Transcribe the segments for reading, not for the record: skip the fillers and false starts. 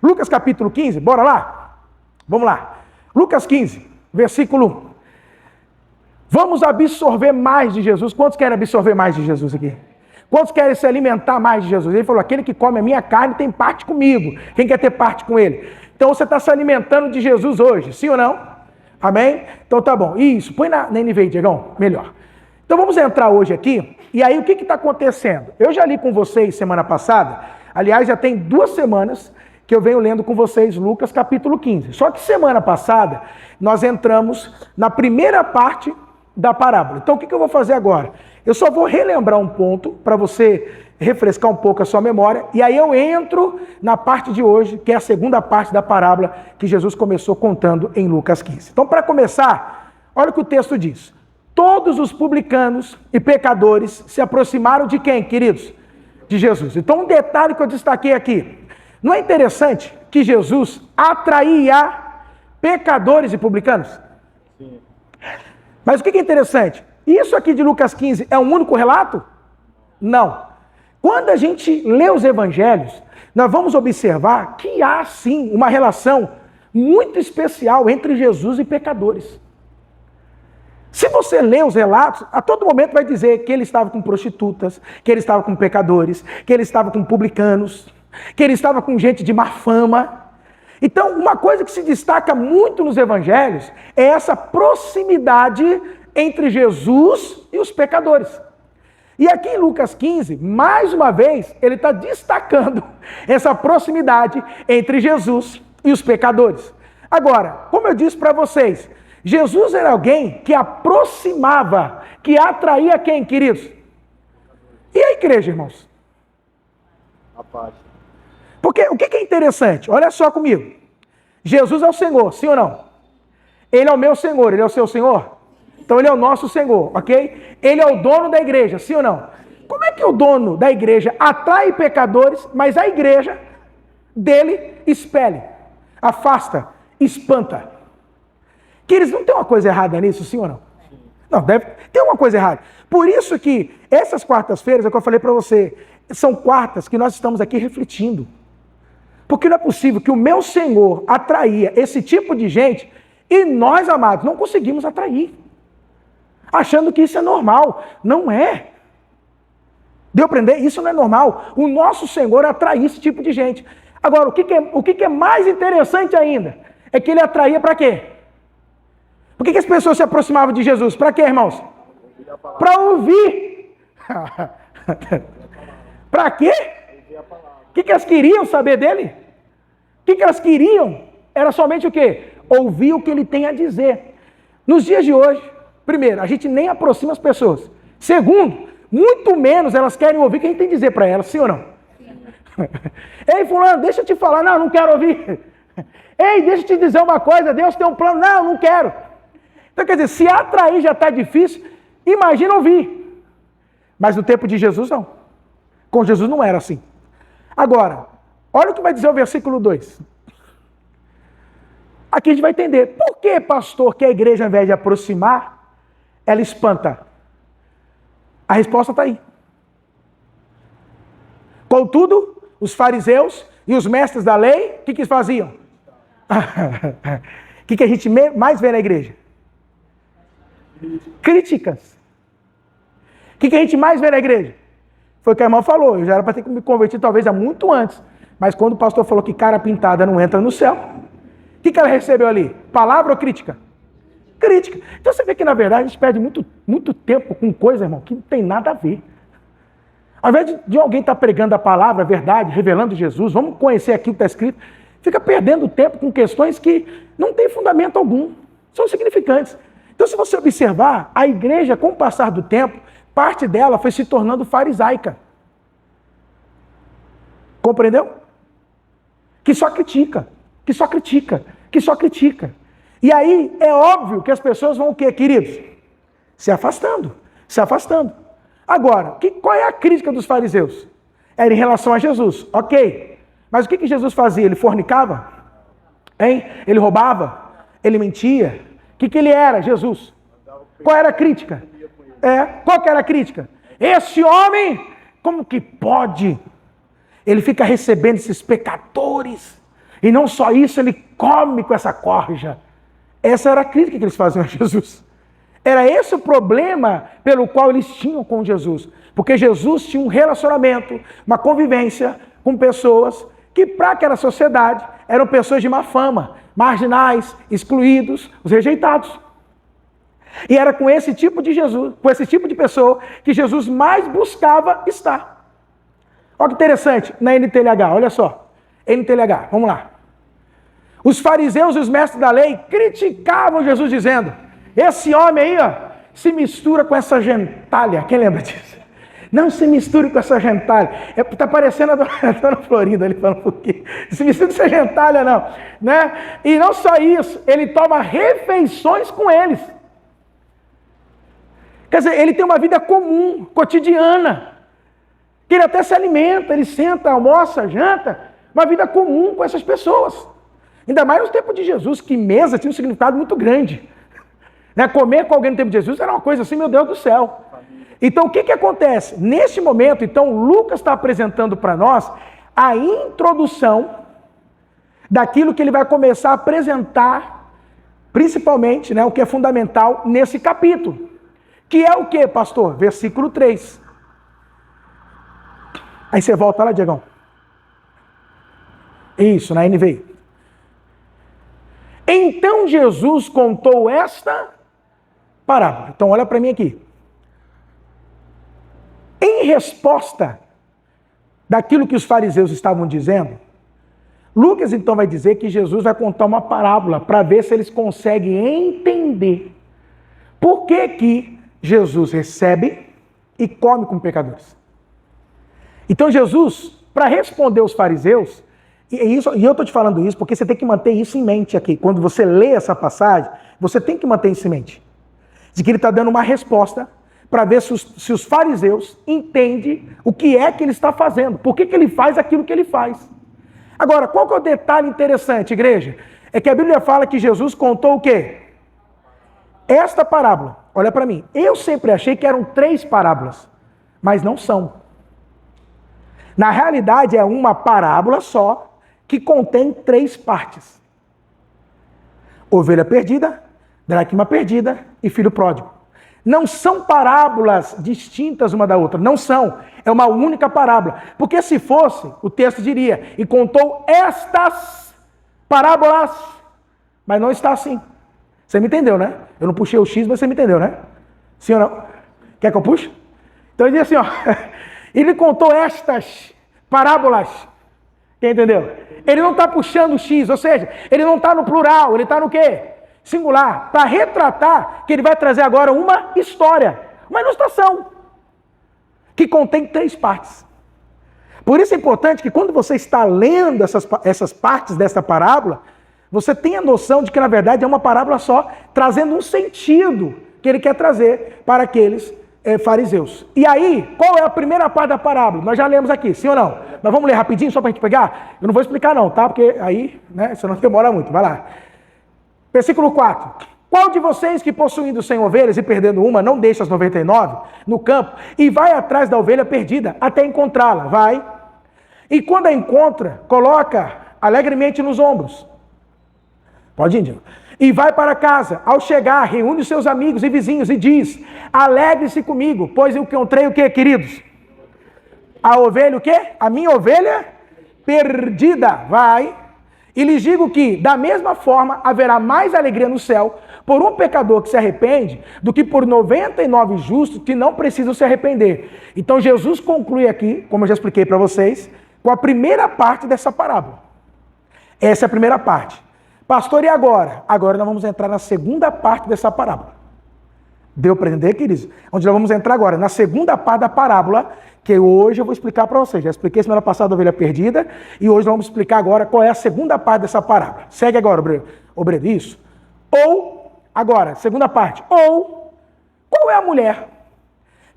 Lucas capítulo 15, bora lá? Vamos lá. Lucas 15, versículo 1. Vamos absorver mais de Jesus. Quantos querem absorver mais de Jesus aqui? Quantos querem se alimentar mais de Jesus? Ele falou, aquele que come a minha carne tem parte comigo. Quem quer ter parte com ele? Então você está se alimentando de Jesus hoje, sim ou não? Amém? Então tá bom. Isso, põe na NVI, Diegão, melhor. Então vamos entrar hoje aqui. E aí o que está acontecendo? Eu já li com vocês semana passada. Aliás, já tem 2 semanas que eu venho lendo com vocês Lucas capítulo 15. Só que semana passada nós entramos na primeira parte da parábola. Então o que eu vou fazer agora? Eu só vou relembrar um ponto para você refrescar um pouco a sua memória, e aí eu entro na parte de hoje, que é a segunda parte da parábola que Jesus começou contando em Lucas 15. Então, para começar, olha o que o texto diz. Todos os publicanos e pecadores se aproximaram de quem, queridos? De Jesus. Então, um detalhe que eu destaquei aqui. Não é interessante que Jesus atraía pecadores e publicanos? Sim. Mas o que é interessante? Isso aqui de Lucas 15 é um único relato? Não. Quando a gente lê os evangelhos, nós vamos observar que há sim uma relação muito especial entre Jesus e pecadores. Se você lê os relatos, a todo momento vai dizer que ele estava com prostitutas, que ele estava com pecadores, que ele estava com publicanos, que ele estava com gente de má fama. Então, uma coisa que se destaca muito nos evangelhos é essa proximidade entre Jesus e os pecadores. E aqui em Lucas 15, mais uma vez, ele está destacando essa proximidade entre Jesus e os pecadores. Agora, como eu disse para vocês, Jesus era alguém que aproximava, que atraía quem, queridos? E a igreja, irmãos? A paz. Porque o que é interessante? Olha só comigo. Jesus é o Senhor, sim ou não? Ele é o meu Senhor, ele é o seu Senhor? Então ele é o nosso Senhor, ok? Ele é o dono da igreja, sim ou não? Como é que o dono da igreja atrai pecadores, mas a igreja dele expele, afasta, espanta? Que eles não tem uma coisa errada nisso, sim ou não? Não, deve ter uma coisa errada. Por isso que essas quartas-feiras, é o que eu falei para você, são quartas que nós estamos aqui refletindo. Porque não é possível que o meu Senhor atraía esse tipo de gente e nós, amados, não conseguimos atrair. Achando que isso é normal. Não é. Deu para entender? Isso não é normal. O nosso Senhor atraía esse tipo de gente. Agora, o que é mais interessante ainda é que ele atraía para quê? Por que as pessoas se aproximavam de Jesus? Para quê, irmãos? Para ouvir. Para quê? O que elas queriam saber dele? O que elas queriam? Era somente o quê? Ouvir o que ele tem a dizer. Nos dias de hoje, primeiro, a gente nem aproxima as pessoas. Segundo, muito menos elas querem ouvir o que a gente tem a dizer para elas, sim ou não? Ei, fulano, deixa eu te falar. Não, não quero ouvir. Ei, deixa eu te dizer uma coisa. Deus tem um plano. Não, não quero. Então, quer dizer, se atrair já está difícil, imagina ouvir. Mas no tempo de Jesus, não. Com Jesus não era assim. Agora, olha o que vai dizer o versículo 2. Aqui a gente vai entender. Por que, pastor, que a igreja, ao invés de aproximar, ela espanta? A resposta está aí. Contudo, os fariseus e os mestres da lei, o que eles faziam? O que a gente mais vê na igreja? Críticas. O que a gente mais vê na igreja? Foi o que a irmã falou. Eu já era para ter me convertido talvez há muito antes. Mas quando o pastor falou que cara pintada não entra no céu, o que ela recebeu ali? Palavra ou crítica? Crítica. Então você vê que na verdade a gente perde muito tempo com coisa, irmão, que não tem nada a ver. Ao invés de alguém estar pregando a palavra, a verdade, revelando Jesus, vamos conhecer aqui o que está escrito, fica perdendo tempo com questões que não têm fundamento algum, são insignificantes. Então, se você observar, a igreja, com o passar do tempo, parte dela foi se tornando farisaica. Compreendeu? Que só critica, que só critica, que só critica. E aí, é óbvio que as pessoas vão o quê, queridos? Se afastando, se afastando. Agora, qual é a crítica dos fariseus? Era em relação a Jesus, ok. Mas o que Jesus fazia? Ele fornicava? Hein? Ele roubava? Ele mentia? O que ele era, Jesus? Qual era a crítica? Qual que era a crítica? Esse homem, como que pode? Ele fica recebendo esses pecadores, E não só isso, ele come com essa corja. Essa era a crítica que eles faziam a Jesus. Era esse o problema pelo qual eles tinham com Jesus. Porque Jesus tinha um relacionamento, uma convivência com pessoas que, para aquela sociedade, eram pessoas de má fama, marginais, excluídos, os rejeitados. E era com esse tipo de Jesus, com esse tipo de pessoa, que Jesus mais buscava estar. Olha que interessante, na NTLH, olha só. NTLH, vamos lá. Os fariseus e os mestres da lei criticavam Jesus dizendo: esse homem aí, ó, se mistura com essa gentalha. Quem lembra disso? Não se misture com essa gentalha. Está parecendo a dona Florinda ali falando um pouquinho. Se misture com essa gentalha, não. Né? E não só isso, ele toma refeições com eles. Quer dizer, ele tem uma vida comum, cotidiana. Que ele até se alimenta, ele senta, almoça, janta. Uma vida comum com essas pessoas. Ainda mais no tempo de Jesus, que mesa tinha um significado muito grande. Né? Comer com alguém no tempo de Jesus era uma coisa assim, meu Deus do céu. Então, o que acontece? Neste momento, então, Lucas está apresentando para nós a introdução daquilo que ele vai começar a apresentar, principalmente, né, o que é fundamental nesse capítulo. Que é o que, pastor? Versículo 3. Aí você volta lá, Diegão. Isso, na NVI. Então Jesus contou esta parábola. Então olha para mim aqui. Em resposta daquilo que os fariseus estavam dizendo, Lucas então vai dizer que Jesus vai contar uma parábola para ver se eles conseguem entender por que Jesus recebe e come com pecadores. Então Jesus, para responder os fariseus, e eu estou te falando isso porque você tem que manter isso em mente aqui. Quando você lê essa passagem, você tem que manter isso em mente. De que ele está dando uma resposta para ver se os fariseus entendem o que é que ele está fazendo. Por que ele faz aquilo que ele faz. Agora, qual que é o detalhe interessante, igreja? É que a Bíblia fala que Jesus contou o quê? Esta parábola. Olha para mim. Eu sempre achei que eram 3 parábolas, mas não são. Na realidade, é uma parábola só, que contém 3 partes. Ovelha perdida, dracma perdida e filho pródigo. Não são parábolas distintas uma da outra, não são. É uma única parábola. Porque se fosse, o texto diria, e contou estas parábolas, mas não está assim. Você me entendeu, né? Eu não puxei o X, mas você me entendeu, né? Sim ou não? Quer que eu puxe? Então ele diz assim, ó, ele contou estas parábolas. Quem entendeu? Ele não está puxando o X, ou seja, ele não está no plural, ele está no quê? Singular, para retratar que ele vai trazer agora uma história, uma ilustração, que contém 3 partes. Por isso é importante que quando você está lendo essas partes dessa parábola, você tenha noção de que na verdade é uma parábola só, trazendo um sentido que ele quer trazer para aqueles fariseus. E aí, qual é a primeira parte da parábola? Nós já lemos aqui, sim ou não? Mas vamos ler rapidinho só para a gente pegar? Eu não vou explicar não, tá? Porque aí, né, você não demora muito, vai lá. Versículo 4. Qual de vocês que possuindo 100 ovelhas e perdendo uma, não deixa as 99 no campo e vai atrás da ovelha perdida até encontrá-la? Vai. E quando a encontra, coloca alegremente nos ombros. Pode ir, Diego. E vai para casa. Ao chegar, reúne os seus amigos e vizinhos e diz: alegre-se comigo, pois eu encontrei o quê, queridos? A ovelha o quê? A minha ovelha perdida. Vai. E lhes digo que, da mesma forma, haverá mais alegria no céu por um pecador que se arrepende do que por 99 justos que não precisam se arrepender. Então Jesus conclui aqui, como eu já expliquei para vocês, com a primeira parte dessa parábola. Essa é a primeira parte. Pastor, e agora? Agora nós vamos entrar na segunda parte dessa parábola. Deu para entender, queridos? Onde nós vamos entrar agora, na segunda parte da parábola, que hoje eu vou explicar para vocês. Já expliquei semana passada a ovelha perdida, e hoje nós vamos explicar agora qual é a segunda parte dessa parábola. Segue agora, Obredo, isso. Ou, agora, segunda parte. Ou, qual é a mulher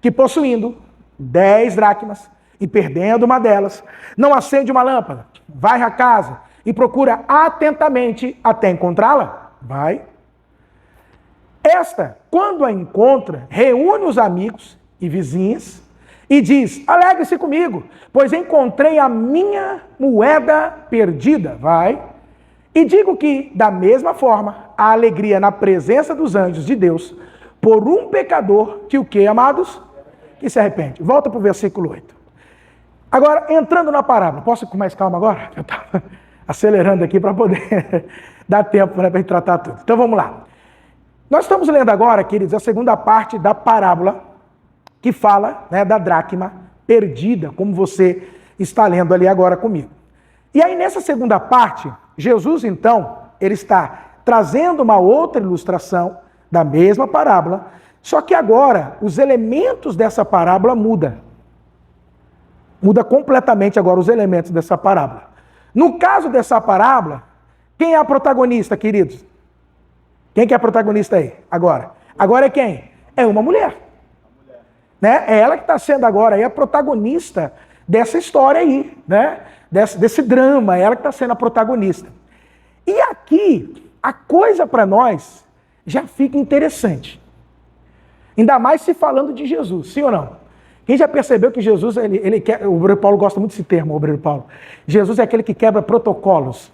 que possuindo 10 dracmas e perdendo uma delas, não acende uma lâmpada, vai à casa e procura atentamente até encontrá-la? Vai. Esta, quando a encontra, reúne os amigos e vizinhas e diz: alegre-se comigo, pois encontrei a minha moeda perdida. Vai. E digo que, da mesma forma, a alegria na presença dos anjos de Deus por um pecador que o quê, amados? Que se arrepende. Volta para o versículo 8. Agora, entrando na parábola. Posso ir com mais calma agora? Eu estava acelerando aqui para poder dar tempo, né, para gente tratar tudo. Então vamos lá. Nós estamos lendo agora, queridos, a segunda parte da parábola que fala, né, da dracma perdida, como você está lendo ali agora comigo. E aí nessa segunda parte, Jesus então, ele está trazendo uma outra ilustração da mesma parábola, só que agora os elementos dessa parábola mudam. Muda completamente agora os elementos dessa parábola. No caso dessa parábola, quem é a protagonista, queridos? Quem que é a protagonista aí? Agora. Agora é quem? É uma mulher. Né? É ela que está sendo agora aí a protagonista dessa história aí, né? Desse drama, é ela que está sendo a protagonista. E aqui, a coisa para nós já fica interessante. Ainda mais se falando de Jesus, sim ou não? Quem já percebeu que Jesus, ele quer, o obreiro Paulo gosta muito desse termo, o obreiro Paulo. Jesus é aquele que quebra protocolos,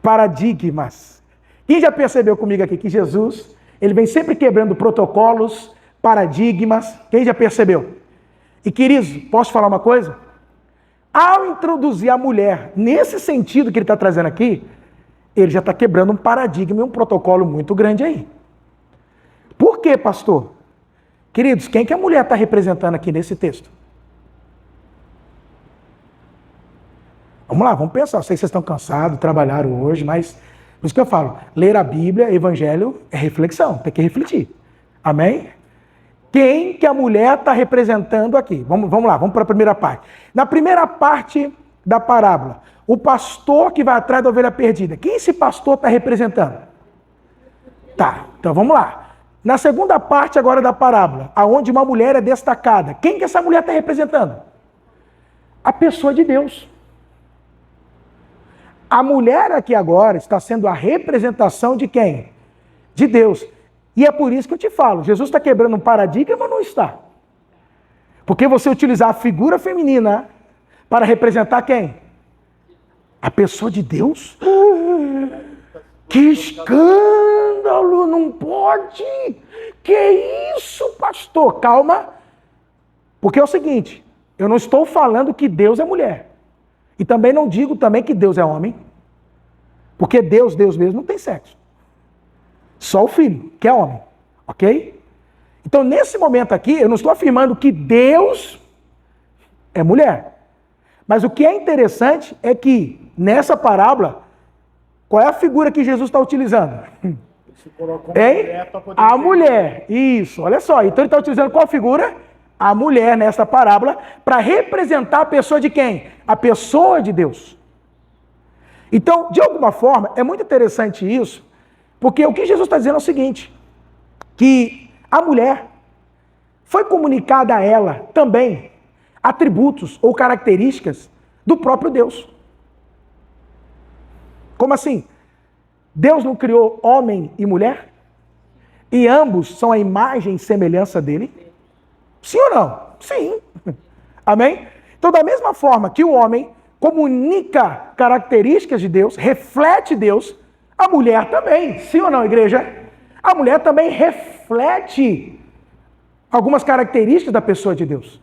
paradigmas. Quem já percebeu comigo aqui que Jesus, ele vem sempre quebrando protocolos, paradigmas? Quem já percebeu? E queridos, posso falar uma coisa? Ao introduzir a mulher nesse sentido que ele está trazendo aqui, ele já está quebrando um paradigma e um protocolo muito grande aí. Por quê, pastor? Queridos, quem que a mulher está representando aqui nesse texto? Vamos lá, vamos pensar. Eu sei que vocês estão cansados, trabalharam hoje, mas por isso que eu falo, ler a Bíblia, Evangelho, é reflexão, tem que refletir. Amém? Quem que a mulher está representando aqui? Vamos lá, vamos para a primeira parte. Na primeira parte da parábola, o pastor que vai atrás da ovelha perdida. Quem esse pastor está representando? Tá, então vamos lá. Na segunda parte agora da parábola, aonde uma mulher é destacada. Quem que essa mulher está representando? A pessoa de Deus. A mulher aqui agora está sendo a representação de quem? De Deus. E é por isso que eu te falo, Jesus está quebrando um paradigma ou não está? Porque você utilizar a figura feminina para representar quem? A pessoa de Deus? Que escândalo! Não pode! Que isso, pastor? Calma. Porque é o seguinte, eu não estou falando que Deus é mulher. E também não digo também que Deus é homem. Porque Deus mesmo não tem sexo. Só o Filho, que é homem. Ok? Então, nesse momento aqui, eu não estou afirmando que Deus é mulher. Mas o que é interessante é que, nessa parábola, qual é a figura que Jesus está utilizando? A mulher. Isso, olha só. Então ele está utilizando qual figura? A mulher nessa parábola para representar a pessoa de quem? A pessoa de Deus. Então, de alguma forma, é muito interessante isso, porque o que Jesus está dizendo é o seguinte, que a mulher foi comunicada a ela também atributos ou características do próprio Deus. Como assim? Deus não criou homem e mulher? E ambos são a imagem e semelhança dele? Sim ou não? Sim. Amém? Então, da mesma forma que o homem comunica características de Deus, reflete Deus, a mulher também. Sim ou não, igreja? A mulher também reflete algumas características da pessoa de Deus.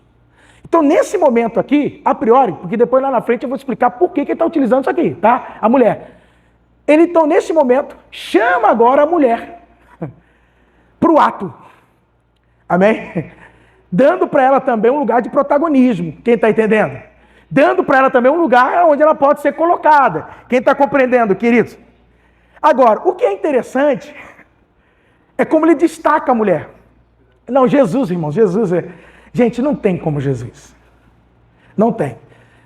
Então, nesse momento aqui, a priori, porque depois lá na frente eu vou explicar por que ele está utilizando isso aqui, tá? A mulher. Ele, então, nesse momento, chama agora a mulher para o ato. Amém? Dando para ela também um lugar de protagonismo. Quem está entendendo? Dando para ela também um lugar onde ela pode ser colocada. Quem está compreendendo, queridos? Agora, o que é interessante é como ele destaca a mulher. Não, Jesus, irmãos, Jesus é... Gente, não tem como Jesus. Não tem.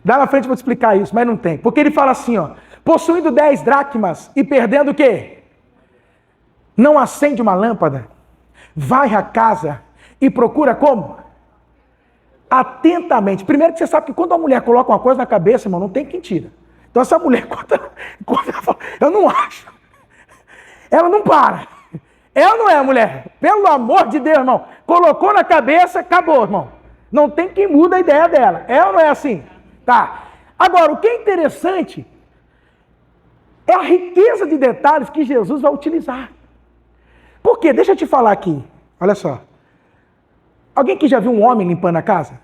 Lá na frente eu vou te explicar isso, mas não tem. Porque ele fala assim, ó, possuindo 10 dracmas e perdendo o quê? Não acende uma lâmpada, vai à casa e procura como? Atentamente. Primeiro que você sabe que quando a mulher coloca uma coisa na cabeça, irmão, não tem quem tira. Então essa mulher, quando ela fala, eu não acho, ela não para. Ela não é a mulher. Pelo amor de Deus, irmão. Colocou na cabeça, acabou, irmão. Não tem quem muda a ideia dela. Ela não é assim. Tá. Agora, o que é interessante é a riqueza de detalhes que Jesus vai utilizar. Por quê? Deixa eu te falar aqui. Olha só. Alguém que já viu um homem limpando a casa?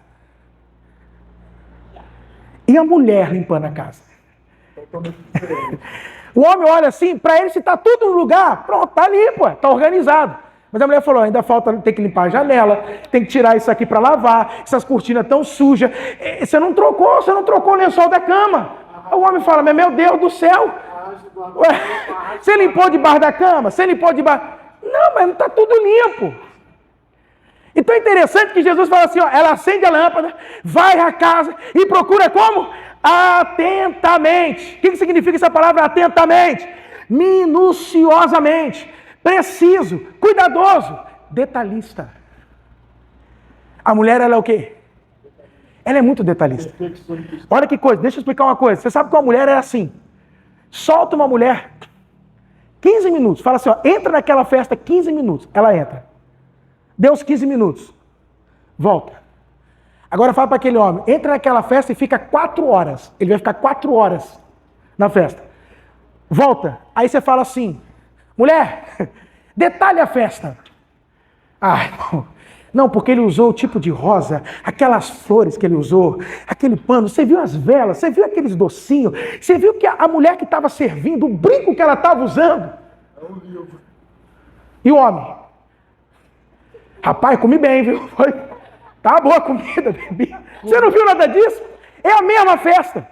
E a mulher limpando a casa? O homem olha assim, para ele, se está tudo no lugar, pronto, está limpo, está organizado. Mas a mulher falou, ainda falta, tem que limpar a janela, tem que tirar isso aqui para lavar, essas cortinas tão sujas. Você não trocou o lençol da cama. O homem fala, mas meu Deus do céu, ué, você limpou debaixo da cama? Você limpou debaixo... Não, mas não está tudo limpo. Então é interessante que Jesus fala assim, ó, ela acende a lâmpada, vai à casa e procura como? Atentamente. O que significa essa palavra atentamente? Minuciosamente, preciso, cuidadoso, detalhista. A mulher, ela é o quê? Ela é muito detalhista. Olha que coisa, deixa eu explicar uma coisa. Você sabe que uma mulher é assim. Solta uma mulher 15 minutos, fala assim, ó, entra naquela festa 15 minutos. Ela entra. Deu os 15 minutos. Volta. Agora fala para aquele homem, entra naquela festa e fica 4 horas. Ele vai ficar 4 horas na festa. Volta. Aí você fala assim, mulher, detalhe a festa. Ai, não, porque ele usou o tipo de rosa, aquelas flores que ele usou, aquele pano, você viu as velas, você viu aqueles docinhos, você viu que a mulher que estava servindo, o brinco que ela estava usando. E o homem? Rapaz, comi bem, viu? Tá boa a comida, bebi. Você não viu nada disso? É a mesma festa.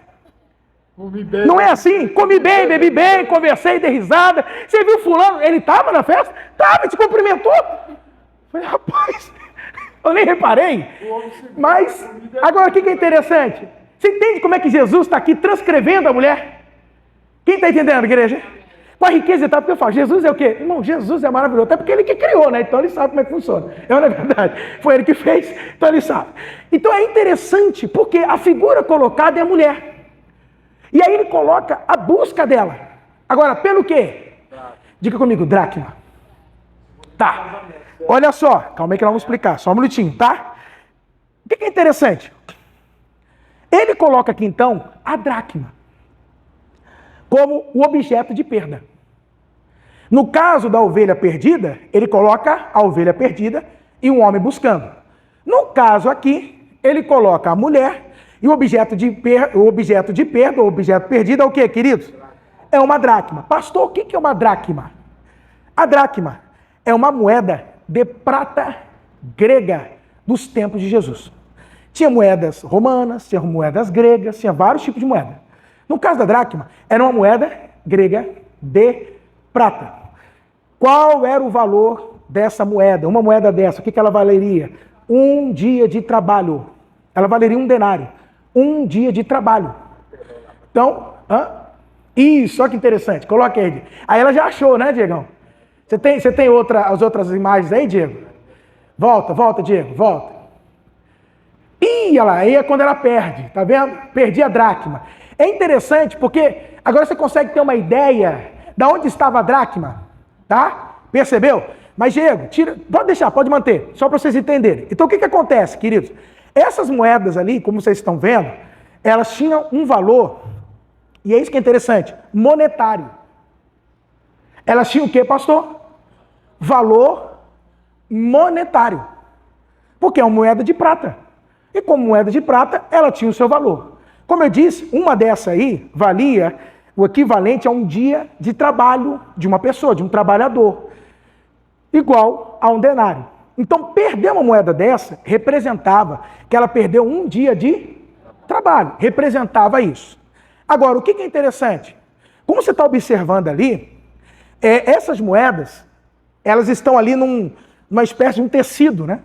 Comi bem. Não é assim? Comi bem, bebi bem, conversei, dei risada. Você viu fulano? Ele estava na festa? Estava, te cumprimentou. Falei, rapaz, eu nem reparei. Mas, agora o que é interessante? Você entende como é que Jesus está aqui transcrevendo a mulher? Quem está entendendo, igreja? Com a riqueza e tal, porque eu falo, Jesus é o quê? Irmão, Jesus é maravilhoso, até porque ele que criou, né? Então ele sabe como é que funciona. Não é verdade? Foi ele que fez, então ele sabe. Então é interessante, porque a figura colocada é a mulher. E aí ele coloca a busca dela. Agora, pelo quê? Diga comigo, dracma. Tá. Olha só, calma aí que nós vamos explicar, só um minutinho, tá? O que é interessante? Ele coloca aqui então a dracma como o objeto de perda. No caso da ovelha perdida, ele coloca a ovelha perdida e um homem buscando. No caso aqui, ele coloca a mulher e o objeto de perda, o objeto perdido é o quê, queridos? É uma dracma. Pastor, o que é uma dracma? A dracma é uma moeda de prata grega dos tempos de Jesus. Tinha moedas romanas, tinha moedas gregas, tinha vários tipos de moeda. No caso da dracma, era uma moeda grega de prata. Qual era o valor dessa moeda? Uma moeda dessa, o que ela valeria? 1 dia de trabalho. Ela valeria 1 denário. 1 dia de trabalho. Então, isso, olha que interessante. Coloca aí. Aí ela já achou, né, Diegão? Você tem as outras imagens aí, Diego? Volta, Diego, volta. Ih, olha lá, aí é quando ela perde, tá vendo? Perdi a dracma. É interessante porque agora você consegue ter uma ideia de onde estava a dracma, tá? Percebeu? Mas, Diego, pode deixar, pode manter, só para vocês entenderem. Então, o que acontece, queridos? Essas moedas ali, como vocês estão vendo, elas tinham um valor, e é isso que é interessante, monetário. Elas tinham o quê, pastor? Valor monetário. Porque é uma moeda de prata. E como moeda de prata, ela tinha o seu valor. Como eu disse, uma dessa aí valia o equivalente a 1 dia de trabalho de uma pessoa, de um trabalhador. Igual a 1 denário. Então, perder uma moeda dessa representava que ela perdeu 1 dia de trabalho. Representava isso. Agora, o que é interessante? Como você está observando ali, essas moedas, elas estão ali numa espécie de um tecido, né?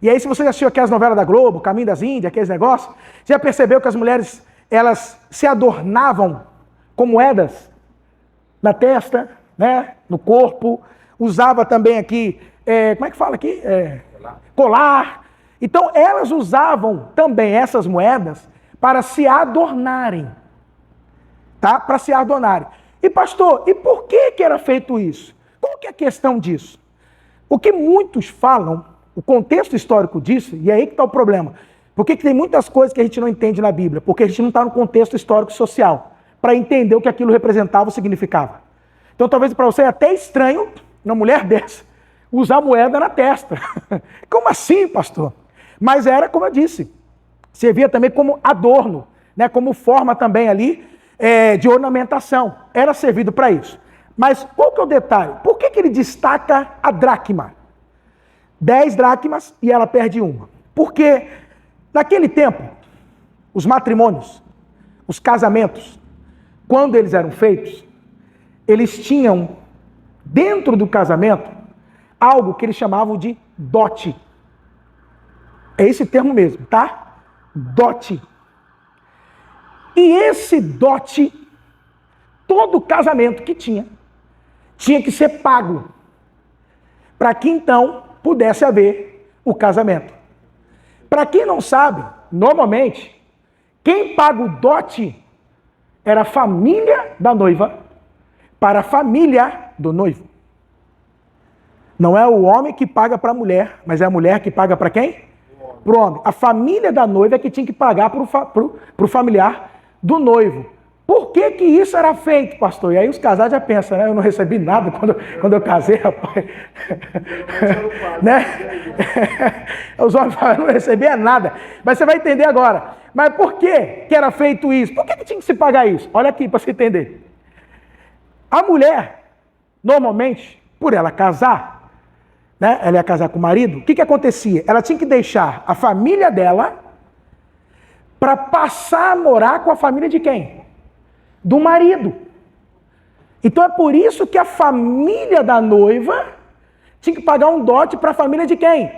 E aí, se você já assistiu aquelas novelas da Globo, Caminho das Índias, aqueles negócios, você já percebeu que as mulheres, elas se adornavam com moedas na testa, né? No corpo, usava também aqui, como é que fala aqui? Colar. Então, elas usavam também essas moedas para se adornarem, tá? Para se adornarem. E pastor, e por que era feito isso? Qual que é a questão disso? O que muitos falam, o contexto histórico disso, e é aí que está o problema. Por que tem muitas coisas que a gente não entende na Bíblia? Porque a gente não está no contexto histórico social. para entender o que aquilo representava ou significava. Então talvez para você é até estranho uma mulher dessa usar moeda na testa. Como assim, pastor? Mas era, como eu disse, servia também como adorno, né? Como forma também ali de ornamentação. Era servido para isso. Mas qual que é o detalhe? Por que ele destaca a dracma? 10 dracmas e ela perde uma. Porque naquele tempo, os matrimônios, os casamentos, quando eles eram feitos, eles tinham dentro do casamento algo que eles chamavam de dote. É esse termo mesmo, tá? Dote. E esse dote, todo casamento que tinha que ser pago, para que então pudesse haver o casamento. Para quem não sabe, normalmente, quem paga o dote era a família da noiva para a família do noivo. Não é o homem que paga para a mulher, mas é a mulher que paga para quem? Para o homem. A família da noiva é que tinha que pagar para o familiar do noivo. Por que que isso era feito, pastor? E aí os casados já pensam, né? Eu não recebi nada quando eu casei, rapaz. Né? Os homens falam, eu não recebia nada. Mas você vai entender agora. Mas por que era feito isso? Por que tinha que se pagar isso? Olha aqui para você entender. A mulher, normalmente, por ela casar, né? Ela ia casar com o marido, o que acontecia? Ela tinha que deixar a família dela para passar a morar com a família de quem? Do marido. Então é por isso que a família da noiva tinha que pagar um dote para a família de quem?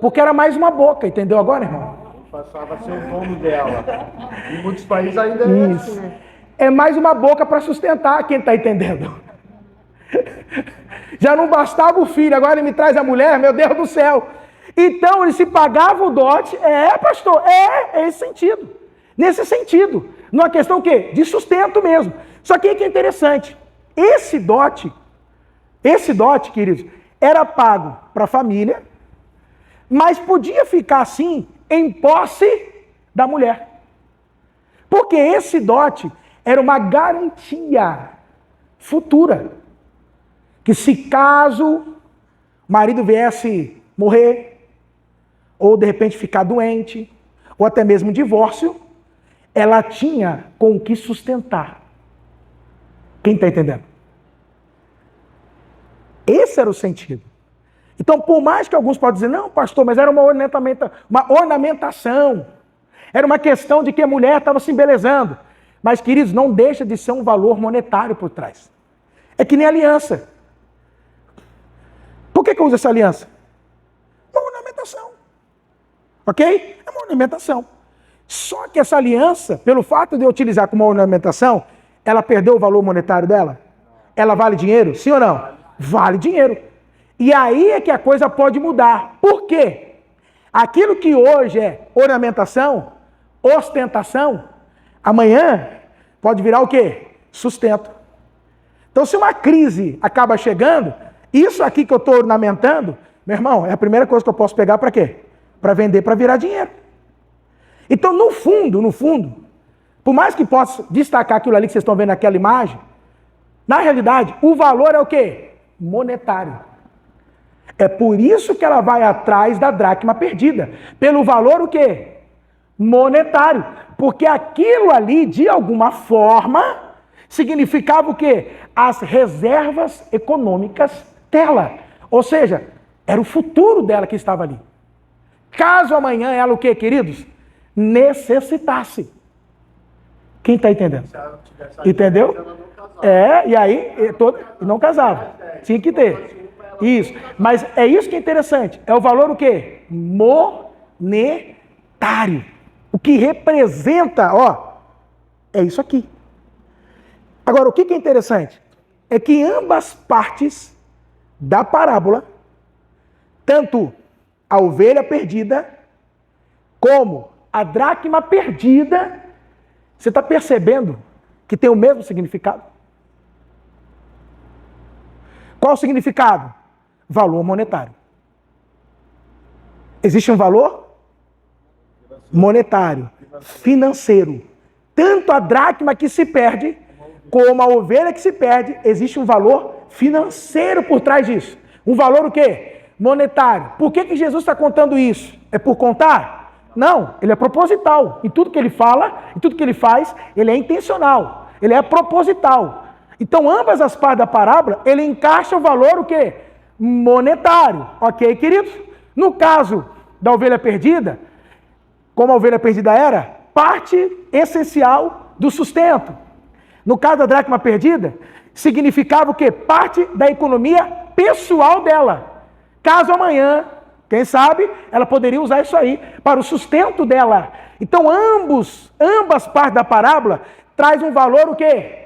Porque era mais uma boca, entendeu agora, irmão? Passava a ser o dono dela. Em muitos países ainda é isso. Assim. É mais uma boca para sustentar, quem está entendendo? Já não bastava o filho, agora ele me traz a mulher, meu Deus do céu. Então ele se pagava o dote, pastor, esse sentido. Nesse sentido. Numa questão o quê? De sustento mesmo. Só que o que é interessante, esse dote, queridos, era pago para a família, mas podia ficar assim em posse da mulher. Porque esse dote era uma garantia futura. Que se caso o marido viesse morrer, ou de repente ficar doente, ou até mesmo divórcio, ela tinha com o que sustentar. Quem está entendendo? Esse era o sentido. Então, por mais que alguns possam dizer, não, pastor, mas era uma ornamentação. Era uma questão de que a mulher estava se embelezando. Mas, queridos, não deixa de ser um valor monetário por trás. É que nem aliança. Por que eu uso essa aliança? Uma ornamentação. Ok? É uma ornamentação. Só que essa aliança, pelo fato de eu utilizar como uma ornamentação, ela perdeu o valor monetário dela? Ela vale dinheiro? Sim ou não? Vale dinheiro. E aí é que a coisa pode mudar. Por quê? Aquilo que hoje é ornamentação, ostentação, amanhã pode virar o quê? Sustento. Então, se uma crise acaba chegando, isso aqui que eu estou ornamentando, meu irmão, é a primeira coisa que eu posso pegar para quê? Para vender, para virar dinheiro. Então, no fundo, por mais que possa destacar aquilo ali que vocês estão vendo naquela imagem, na realidade, o valor é o quê? Monetário. É por isso que ela vai atrás da dracma perdida. Pelo valor o quê? Monetário. Porque aquilo ali, de alguma forma, significava o quê? As reservas econômicas dela. Ou seja, era o futuro dela que estava ali. Caso amanhã ela o quê, queridos? Necessitasse. Quem está entendendo? Entendeu? E aí não casava. Tinha que ter. Isso. Mas é isso que é interessante. É o valor o quê? Monetário. O que representa, é isso aqui. Agora, o que é interessante? É que ambas partes da parábola, tanto a ovelha perdida, como a dracma perdida, você está percebendo que tem o mesmo significado? Qual o significado? Valor monetário. Existe um valor monetário, financeiro. tanto a dracma que se perde, como a ovelha que se perde, existe um valor financeiro por trás disso. Um valor o quê? Monetário. Por que Jesus está contando isso? É por contar? Não, ele é proposital. Em tudo que ele fala, em tudo que ele faz, ele é intencional. Ele é proposital. Então, ambas as partes da parábola, ele encaixa o valor o quê? Monetário. Ok, queridos? No caso da ovelha perdida, como a ovelha perdida era, parte essencial do sustento. No caso da dracma perdida, significava o quê? Parte da economia pessoal dela. Caso amanhã, quem sabe, ela poderia usar isso aí para o sustento dela. Então, ambas partes da parábola traz um valor o quê?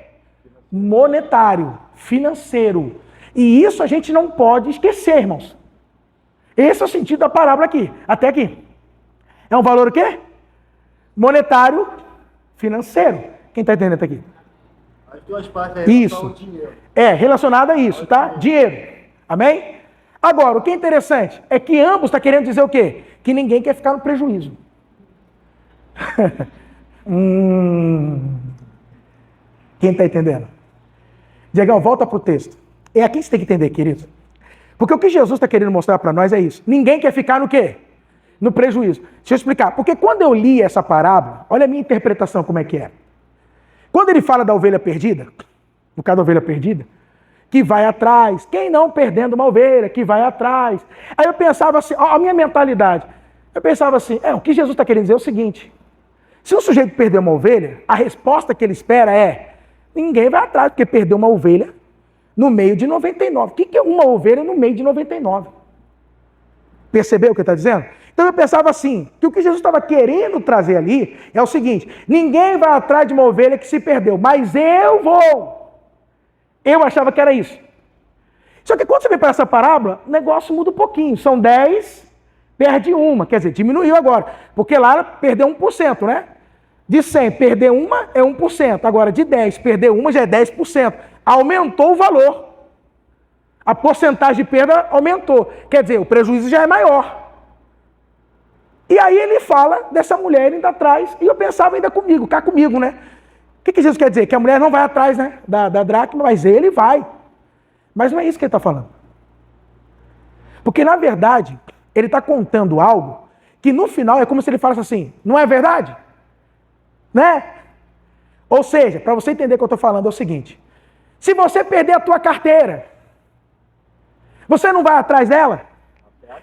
Monetário, financeiro. E isso a gente não pode esquecer, irmãos. Esse é o sentido da parábola aqui, até aqui. É um valor o quê? Monetário, financeiro. Quem está entendendo até aqui? As duas partes aí são o dinheiro. É, relacionado a isso, tá? Dinheiro. Amém? Agora, o que é interessante é que ambos estão querendo dizer o quê? Que ninguém quer ficar no prejuízo. Quem está entendendo? Diegão, volta para o texto. É aqui que você tem que entender, querido. Porque o que Jesus está querendo mostrar para nós é isso. Ninguém quer ficar no quê? No prejuízo. Deixa eu explicar. Porque quando eu li essa parábola, olha a minha interpretação como é que é. Quando ele fala da ovelha perdida, no caso da ovelha perdida, que vai atrás, quem não perdendo uma ovelha, que vai atrás. Aí eu pensava assim, a minha mentalidade, eu pensava assim, o que Jesus está querendo dizer é o seguinte, se um sujeito perder uma ovelha, a resposta que ele espera é, ninguém vai atrás, porque perdeu uma ovelha no meio de 99. O que é uma ovelha no meio de 99? Percebeu o que ele está dizendo? Então eu pensava assim, que o que Jesus estava querendo trazer ali é o seguinte, ninguém vai atrás de uma ovelha que se perdeu, mas eu vou. Eu achava que era isso. Só que quando você vem para essa parábola, o negócio muda um pouquinho. São 10, perde uma. Quer dizer, diminuiu agora. Porque lá ela perdeu 1%, né? De 100, perder uma é 1%. Agora, de 10, perder uma já é 10%. Aumentou o valor. A porcentagem de perda aumentou. Quer dizer, o prejuízo já é maior. E aí ele fala dessa mulher indo atrás. E eu pensava ainda comigo, cá comigo, né? O que Jesus quer dizer? Que a mulher não vai atrás, né, da dracma, mas ele vai. Mas não é isso que ele está falando. Porque, na verdade, ele está contando algo que, no final, é como se ele falasse assim, não é verdade? Né? Ou seja, para você entender o que eu estou falando, é o seguinte, se você perder a tua carteira, você não vai atrás dela?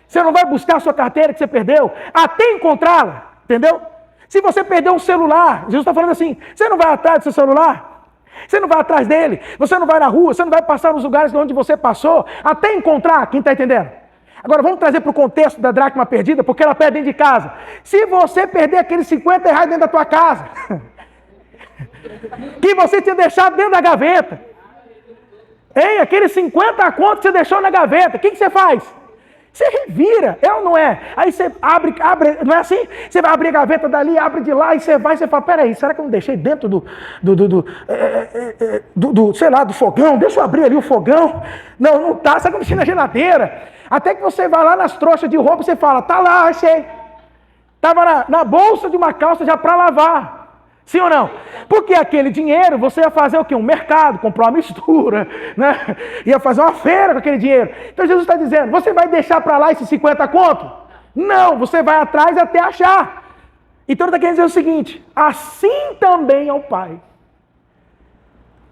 Você não vai buscar a sua carteira que você perdeu até encontrá-la, entendeu? Se você perdeu um celular, Jesus está falando assim, você não vai atrás do seu celular? Você não vai atrás dele? Você não vai na rua? Você não vai passar nos lugares onde você passou até encontrar? Quem está entendendo? Agora vamos trazer para o contexto da dracma perdida, porque ela perde dentro de casa. Se você perder aqueles R$50 dentro da tua casa, que você tinha deixado dentro da gaveta, hein? Aqueles 50 contos que você deixou na gaveta, o que você faz? Você revira, é ou não é? Aí você abre, não é assim? Você vai abrir a gaveta dali, abre de lá, e você vai, você fala, peraí, será que eu não deixei dentro sei lá, do fogão? Deixa eu abrir ali o fogão. Não, não tá, será que eu deixei na geladeira? Até que você vai lá nas trouxas de roupa e você fala, tá lá, achei. Estava na bolsa de uma calça já para lavar. Sim ou não? Porque aquele dinheiro, você ia fazer o quê? Um mercado, comprar uma mistura, né? Ia fazer uma feira com aquele dinheiro. Então Jesus está dizendo, você vai deixar para lá esses 50 conto? Não, você vai atrás até achar. Então ele está querendo dizer o seguinte, assim também é o Pai.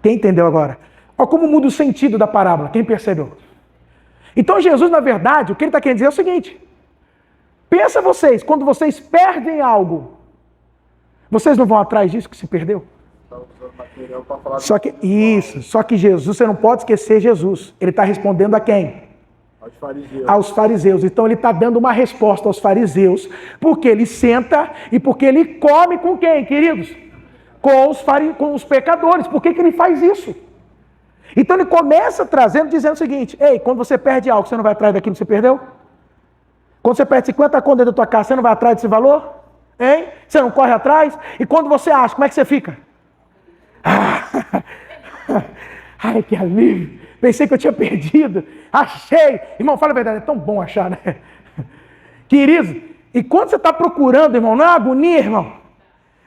Quem entendeu agora? Olha como muda o sentido da parábola, quem percebeu? Então Jesus, na verdade, o que ele está querendo dizer é o seguinte, pensa vocês, quando vocês perdem algo, vocês não vão atrás disso que se perdeu? Só que Jesus, você não pode esquecer Jesus. Ele está respondendo a quem? Aos fariseus. Aos fariseus. Então ele está dando uma resposta aos fariseus, porque ele senta e porque ele come com quem, queridos? Com os pecadores. Por que ele faz isso? Então ele começa trazendo, dizendo o seguinte, ei, quando você perde algo, você não vai atrás daquilo que você perdeu? Quando você perde 50 conto dentro da tua casa, você não vai atrás desse valor? Hein? Você não corre atrás? E quando você acha, como é que você fica? Ai, que alívio. Pensei que eu tinha perdido. Achei. Irmão, fala a verdade, é tão bom achar, né? Querido, e quando você está procurando, irmão, não é agonia, irmão?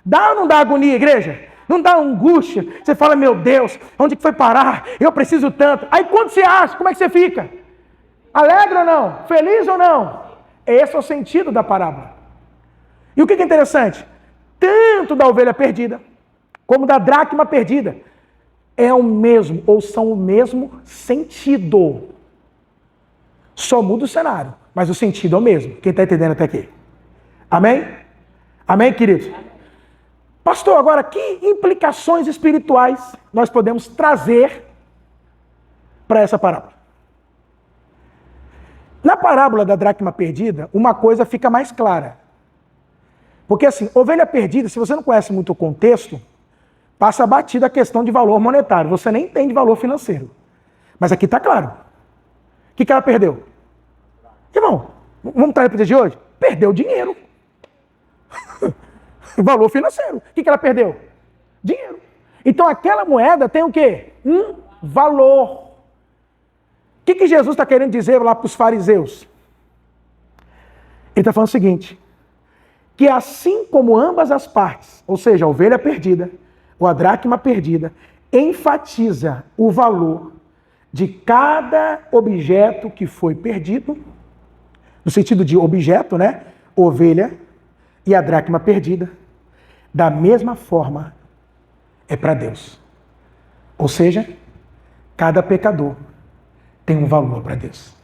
Dá ou não dá agonia, igreja? Não dá angústia? Você fala, meu Deus, onde que foi parar? Eu preciso tanto. Aí quando você acha, como é que você fica? Alegre ou não? Feliz ou não? Esse é o sentido da parábola. E o que é interessante? Tanto da ovelha perdida, como da dracma perdida, é o mesmo, ou são o mesmo sentido. Só muda o cenário, mas o sentido é o mesmo. Quem está entendendo até aqui? Amém? Amém, queridos? Pastor, agora que implicações espirituais nós podemos trazer para essa parábola? Na parábola da dracma perdida, uma coisa fica mais clara. Porque assim, ovelha perdida, se você não conhece muito o contexto, passa batida a questão de valor monetário. Você nem entende valor financeiro. Mas aqui está claro. O que ela perdeu? Irmão, vamos trazer para o dia de hoje? Perdeu dinheiro. Valor financeiro. O que ela perdeu? Dinheiro. Então aquela moeda tem o quê? Um valor. O que Jesus está querendo dizer lá para os fariseus? Ele está falando o seguinte, que assim como ambas as partes, ou seja, a ovelha perdida ou a dracma perdida, enfatiza o valor de cada objeto que foi perdido, no sentido de objeto, né? Ovelha e a dracma perdida, da mesma forma é para Deus. Ou seja, cada pecador tem um valor para Deus.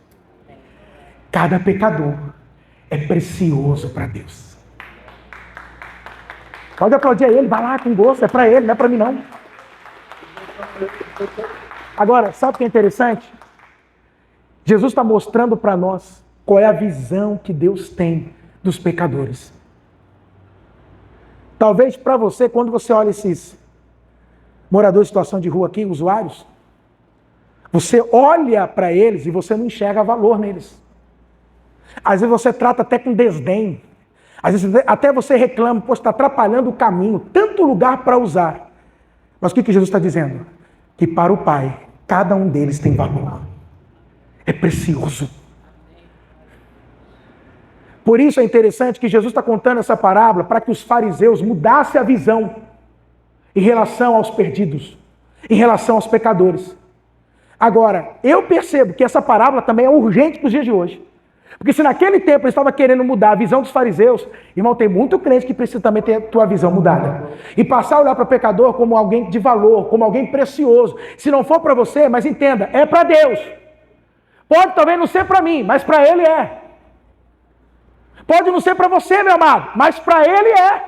Cada pecador é precioso para Deus. Pode aplaudir a ele, vai lá com gosto, é para ele, não é para mim não. Agora, sabe o que é interessante? Jesus está mostrando para nós qual é a visão que Deus tem dos pecadores. Talvez para você, quando você olha esses moradores de situação de rua aqui, usuários, você olha para eles e você não enxerga valor neles. Às vezes você trata até com desdém. Às vezes até você reclama, poxa, está atrapalhando o caminho, tanto lugar para usar. Mas o que Jesus está dizendo? Que para o Pai, cada um deles tem valor. É precioso. Por isso é interessante que Jesus está contando essa parábola para que os fariseus mudassem a visão em relação aos perdidos, em relação aos pecadores. Agora, eu percebo que essa parábola também é urgente para os dias de hoje. Porque se naquele tempo eles estavam querendo mudar a visão dos fariseus, irmão, tem muito crente que precisa também ter a tua visão mudada. E passar a olhar para o pecador como alguém de valor, como alguém precioso. Se não for para você, mas entenda, é para Deus. Pode talvez não ser para mim, mas para Ele é. Pode não ser para você, meu amado, mas para Ele é.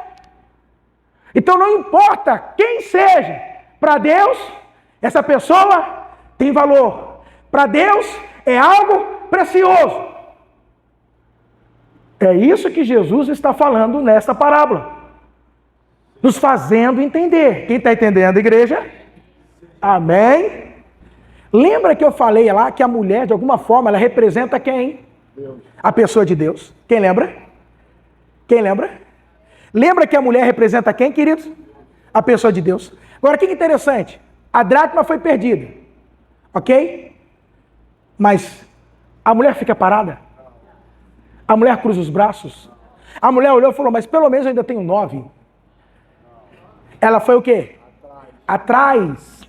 Então não importa quem seja, para Deus, essa pessoa tem valor. Para Deus é algo precioso. É isso que Jesus está falando nessa parábola. Nos fazendo entender. Quem está entendendo, igreja? Amém? Lembra que eu falei lá que a mulher, de alguma forma, ela representa quem? Deus. A pessoa de Deus. Quem lembra? Quem lembra? Lembra que a mulher representa quem, queridos? A pessoa de Deus. Agora, o que é interessante? A dracma foi perdida. Ok? Mas a mulher fica parada? A mulher cruza os braços? A mulher olhou e falou, mas pelo menos eu ainda tenho 9. Ela foi o quê? Atrás.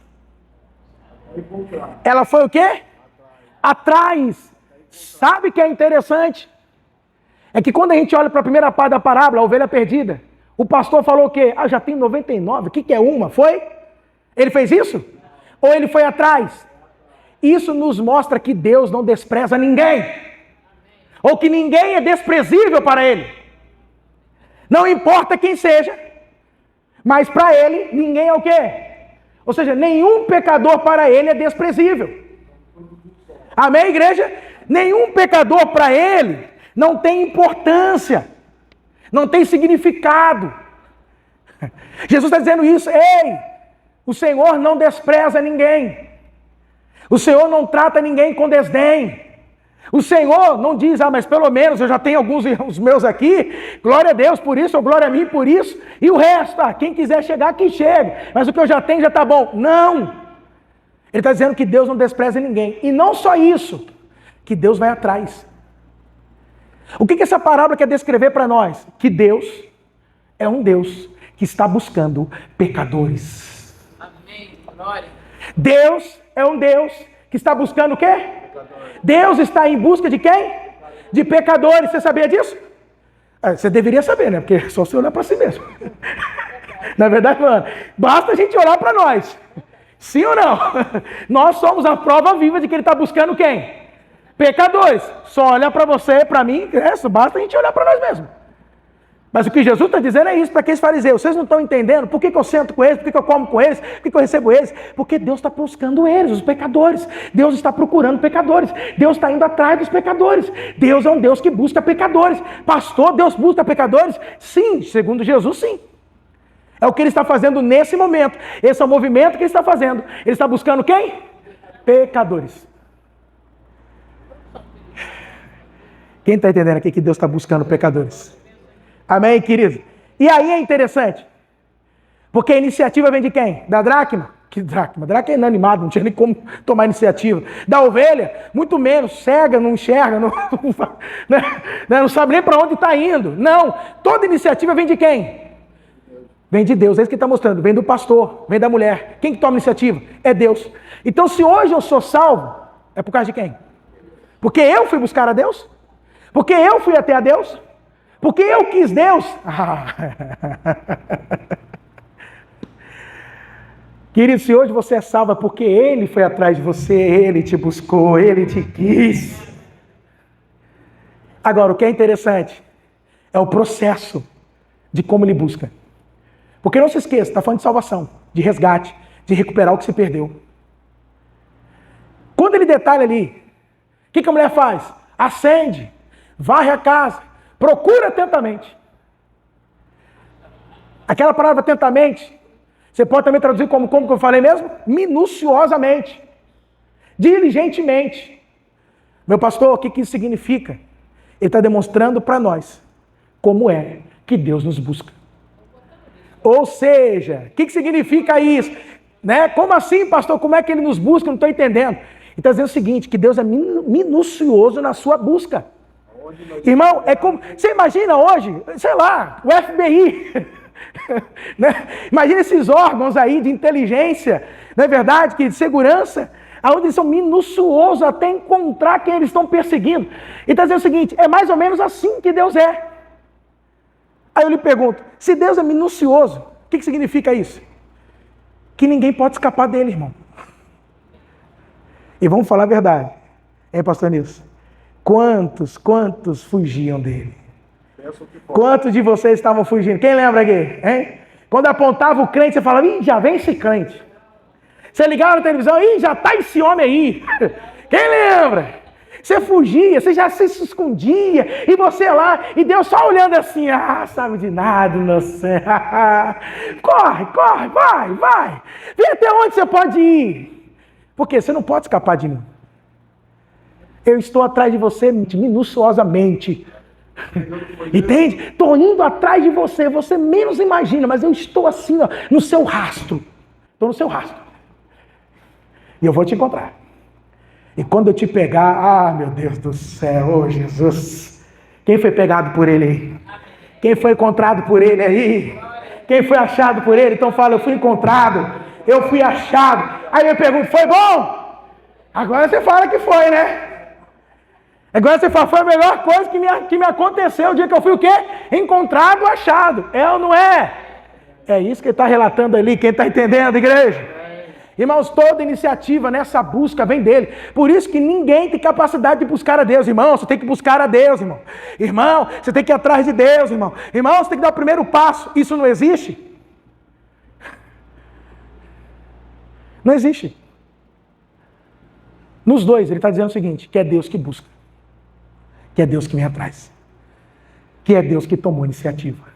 Ela foi o quê? Atrás. Sabe o que é interessante? É que quando a gente olha para a primeira parte da parábola, a ovelha perdida, o pastor falou o quê? Já tem 99, o que é uma? Foi? Ele fez isso? Ou ele foi atrás? Isso nos mostra que Deus não despreza ninguém. Ou que ninguém é desprezível para Ele. Não importa quem seja, mas para Ele, ninguém é o quê? Ou seja, nenhum pecador para Ele é desprezível. Amém, igreja? Nenhum pecador para Ele não tem importância, não tem significado. Jesus está dizendo isso. Ei, o Senhor não despreza ninguém. O Senhor não trata ninguém com desdém. O Senhor não diz, mas pelo menos eu já tenho alguns os meus aqui, glória a Deus por isso, ou glória a mim por isso, e o resto, quem quiser chegar, que chegue, mas o que eu já tenho já está bom. Não! Ele está dizendo que Deus não despreza ninguém. E não só isso, que Deus vai atrás. O que essa parábola quer descrever para nós? Que Deus é um Deus que está buscando pecadores. Amém. Glória. Deus é um Deus que está buscando o quê? Deus está em busca de quem? De pecadores. Você sabia disso? Você deveria saber, né? Porque é só você olhar para si mesmo. Na verdade, mano, basta a gente olhar para nós. Sim ou não? Nós somos a prova viva de que ele está buscando quem? Pecadores. Só olhar para você, para mim, basta a gente olhar para nós mesmos. Mas o que Jesus está dizendo é isso para aqueles fariseus. Vocês não estão entendendo por que eu sento com eles, por que eu como com eles, por que eu recebo eles? Porque Deus está buscando eles, os pecadores. Deus está procurando pecadores. Deus está indo atrás dos pecadores. Deus é um Deus que busca pecadores. Pastor, Deus busca pecadores? Sim, segundo Jesus, sim. É o que ele está fazendo nesse momento. Esse é o movimento que ele está fazendo. Ele está buscando quem? Pecadores. Quem está entendendo aqui que Deus está buscando pecadores? Amém, querido? E aí é interessante. Porque a iniciativa vem de quem? Da dracma? Que dracma? Dracma é inanimado, não tinha nem como tomar iniciativa. Da ovelha? Muito menos, cega, não enxerga, não sabe nem para onde está indo. Não, toda iniciativa vem de quem? Vem de Deus, é isso que ele está mostrando. Vem do pastor, vem da mulher. Quem que toma iniciativa? É Deus. Então se hoje eu sou salvo, é por causa de quem? Porque eu fui buscar a Deus? Porque eu fui até a Deus? Porque eu quis Deus? Querido, se hoje você é salvo é porque Ele foi atrás de você, Ele te buscou, Ele te quis. Agora, o que é interessante é o processo de como Ele busca. Porque não se esqueça, está falando de salvação, de resgate, de recuperar o que se perdeu. Quando Ele detalha ali, o que a mulher faz? Acende, varre a casa, procura atentamente. Aquela palavra atentamente, você pode também traduzir como que eu falei mesmo? Minuciosamente, diligentemente. Meu pastor, o que isso significa? Ele está demonstrando para nós como é que Deus nos busca. Ou seja, o que significa isso? Né? Como assim, pastor? Como é que Ele nos busca? Não estou entendendo. Ele está dizendo o seguinte, que Deus é minucioso na sua busca. Irmão, é como... Você imagina hoje, sei lá, o FBI... né? Imagina esses órgãos aí de inteligência, não é verdade? Que de segurança, onde eles são minuciosos até encontrar quem eles estão perseguindo. E está dizendo o seguinte, é mais ou menos assim que Deus é. Aí eu lhe pergunto, se Deus é minucioso, o que significa isso? Que ninguém pode escapar dele, irmão. E vamos falar a verdade, hein, pastor Nilson? Quantos fugiam dele? Quantos de vocês estavam fugindo? Quem lembra aqui? Hein? Quando apontava o crente, você falava, ih, já vem esse crente. Você ligava na televisão, ih, já está esse homem aí. Quem lembra? Você fugia, você já se escondia, e você lá, e Deus só olhando assim, sabe de nada, inocente. Corre, vai. Vem até onde você pode ir. Porque você não pode escapar de mim. Eu estou atrás de você minuciosamente. Entende? Estou indo atrás de você, você menos imagina, mas eu estou assim, ó, no seu rastro. Estou no seu rastro. E eu vou te encontrar. E quando eu te pegar, meu Deus do céu, oh Jesus. Quem foi pegado por ele aí? Quem foi encontrado por ele aí? Quem foi achado por ele? Então fala, eu fui encontrado, eu fui achado. Aí eu pergunto, foi bom? Agora você fala que foi, né? Agora você fala, foi a melhor coisa que me aconteceu o dia que eu fui o quê? Encontrado, achado. É ou não é? É isso que ele está relatando ali, quem está entendendo, igreja? Irmãos, toda iniciativa nessa busca vem dele. Por isso que ninguém tem capacidade de buscar a Deus, irmão. Você tem que buscar a Deus, irmão. Irmão, você tem que ir atrás de Deus, irmão. Irmão, você tem que dar o primeiro passo. Isso não existe? Não existe. Nos dois, ele está dizendo o seguinte, que é Deus que busca. Que é Deus que vem atrás. Que é Deus que tomou iniciativa.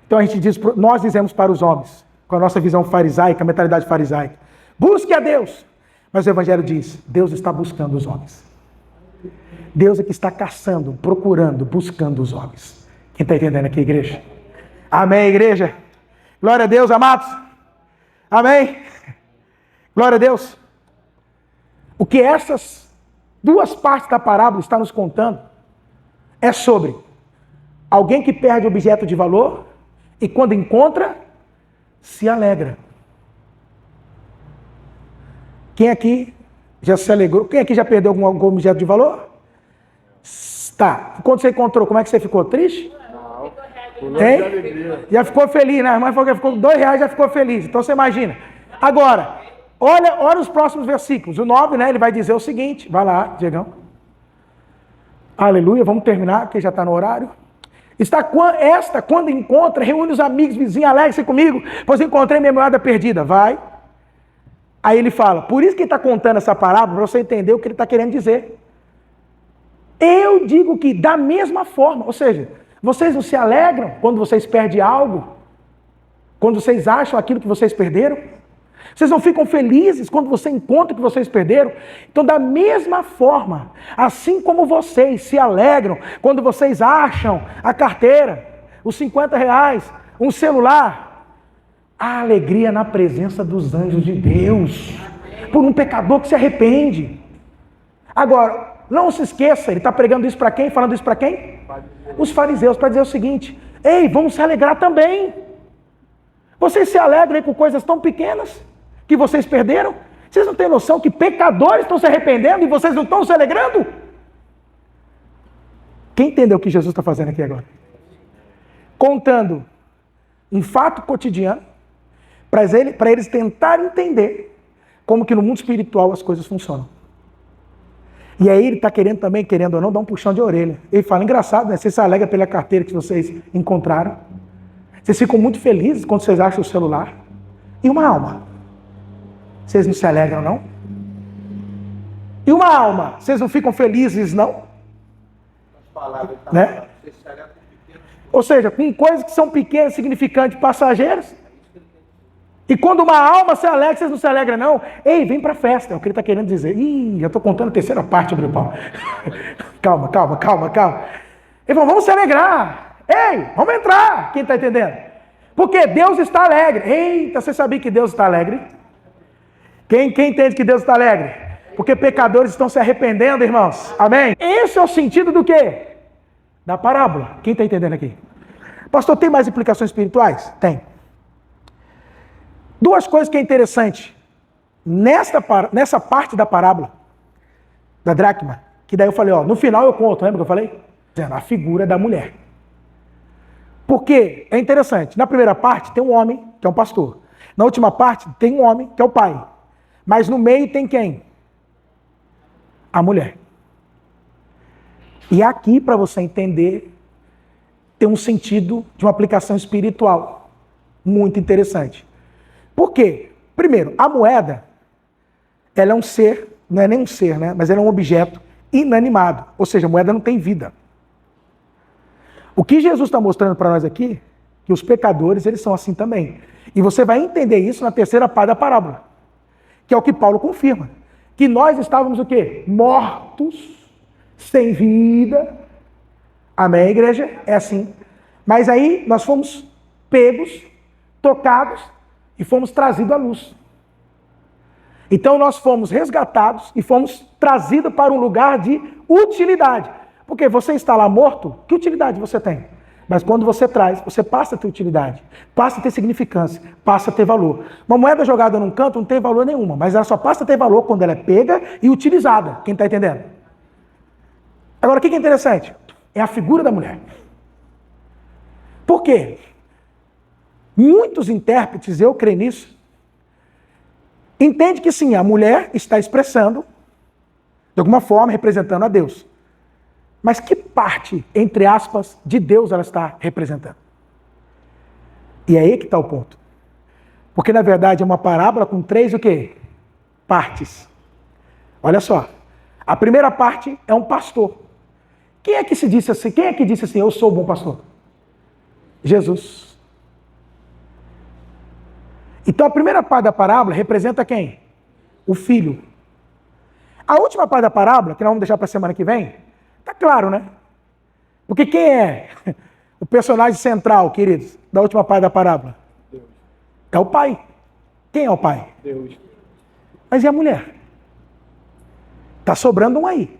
Então a gente diz, nós dizemos para os homens, com a nossa visão farisaica, a mentalidade farisaica, busque a Deus. Mas o Evangelho diz, Deus está buscando os homens. Deus é que está caçando, procurando, buscando os homens. Quem está entendendo aqui, igreja? Amém, igreja? Glória a Deus, amados. Amém? Glória a Deus. O que essas duas partes da parábola estão nos contando é sobre alguém que perde objeto de valor E quando encontra, se alegra. Quem aqui já se alegrou? Quem aqui já perdeu algum objeto de valor? Tá. Quando você encontrou, como é que você ficou? Triste? Hein? Já ficou feliz, né? A irmã falou que ficou R$2, já ficou feliz. Então você imagina. Agora, olha os próximos versículos. O 9, né? Ele vai dizer o seguinte. Vai lá, Diegão. Aleluia. Vamos terminar, porque já está no horário. Quando encontra, reúne os amigos, vizinhos, alegre-se comigo, pois encontrei minha moeda perdida. Vai. Aí ele fala, por isso que ele está contando essa parábola, para você entender o que ele está querendo dizer. Eu digo que da mesma forma, ou seja, vocês não se alegram quando vocês perdem algo? Quando vocês acham aquilo que vocês perderam? Vocês não ficam felizes quando você encontra o que vocês perderam? Então, da mesma forma, assim como vocês se alegram quando vocês acham a carteira, os R$50, um celular, a alegria na presença dos anjos de Deus, por um pecador que se arrepende. Agora, não se esqueça, ele está pregando isso para quem? Falando isso para quem? Os fariseus, para dizer o seguinte, ei, vamos se alegrar também. Vocês se alegram com coisas tão pequenas que vocês perderam? Vocês não têm noção que pecadores estão se arrependendo e vocês não estão se alegrando? Quem entendeu o que Jesus está fazendo aqui agora? Contando um fato cotidiano para eles tentarem entender como que no mundo espiritual as coisas funcionam. E aí ele está querendo ou não, dar um puxão de orelha. Ele fala, engraçado, né? Vocês se alegram pela carteira que vocês encontraram. Vocês ficam muito felizes quando vocês acham o celular. E uma alma? Vocês não se alegram, não? E uma alma? Vocês não ficam felizes, não? Né? Ou seja, com coisas que são pequenas, significantes, passageiras. E quando uma alma se alegra, vocês não se alegram, não? Ei, vem para a festa. É o que ele está querendo dizer. Ih, já estou contando a terceira parte, Abril Paulo. Calma. Ele falou, vamos se alegrar. Ei, vamos entrar. Quem está entendendo? Porque Deus está alegre. Eita, você sabia que Deus está alegre? Quem entende que Deus está alegre? Porque pecadores estão se arrependendo, irmãos. Amém? Esse é o sentido do quê? Da parábola. Quem está entendendo aqui? Pastor, tem mais implicações espirituais? Tem. Duas coisas que é interessante. Nessa parte da parábola, da dracma, que daí eu falei, no final eu conto, lembra que eu falei? A figura da mulher. Porque é interessante. Na primeira parte tem um homem, que é um pastor. Na última parte tem um homem, que é o pai. Mas no meio tem quem? A mulher. E aqui, para você entender, tem um sentido de uma aplicação espiritual muito interessante. Por quê? Primeiro, a moeda, ela é um ser, não é nem um ser, né? Mas ela é um objeto inanimado. Ou seja, a moeda não tem vida. O que Jesus está mostrando para nós aqui, que os pecadores, eles são assim também. E você vai entender isso na terceira parte da parábola, que é o que Paulo confirma. Que nós estávamos o quê? Mortos, sem vida. Amém, igreja? É assim. Mas aí nós fomos pegos, tocados e fomos trazidos à luz. Então nós fomos resgatados e fomos trazidos para um lugar de utilidade. Porque você está lá morto, que utilidade você tem? Mas quando você traz, você passa a ter utilidade, passa a ter significância, passa a ter valor. Uma moeda jogada num canto não tem valor nenhuma, mas ela só passa a ter valor quando ela é pega e utilizada. Quem está entendendo? Agora, o que é interessante? É a figura da mulher. Por quê? Muitos intérpretes, eu creio nisso, entendem que sim, a mulher está expressando, de alguma forma, representando a Deus. Mas que parte, entre aspas, de Deus ela está representando? E é aí que está o ponto. Porque, na verdade, é uma parábola com 3 o quê? Partes. Olha só. A primeira parte é um pastor. Quem é que disse assim, eu sou o bom pastor? Jesus. Então, a primeira parte da parábola representa quem? O filho. A última parte da parábola, que nós vamos deixar para a semana que vem, tá claro, né? Porque quem é o personagem central, queridos, da última parte da parábola? Deus. É o pai. Quem é o pai? Deus. Mas e a mulher? Tá sobrando um aí.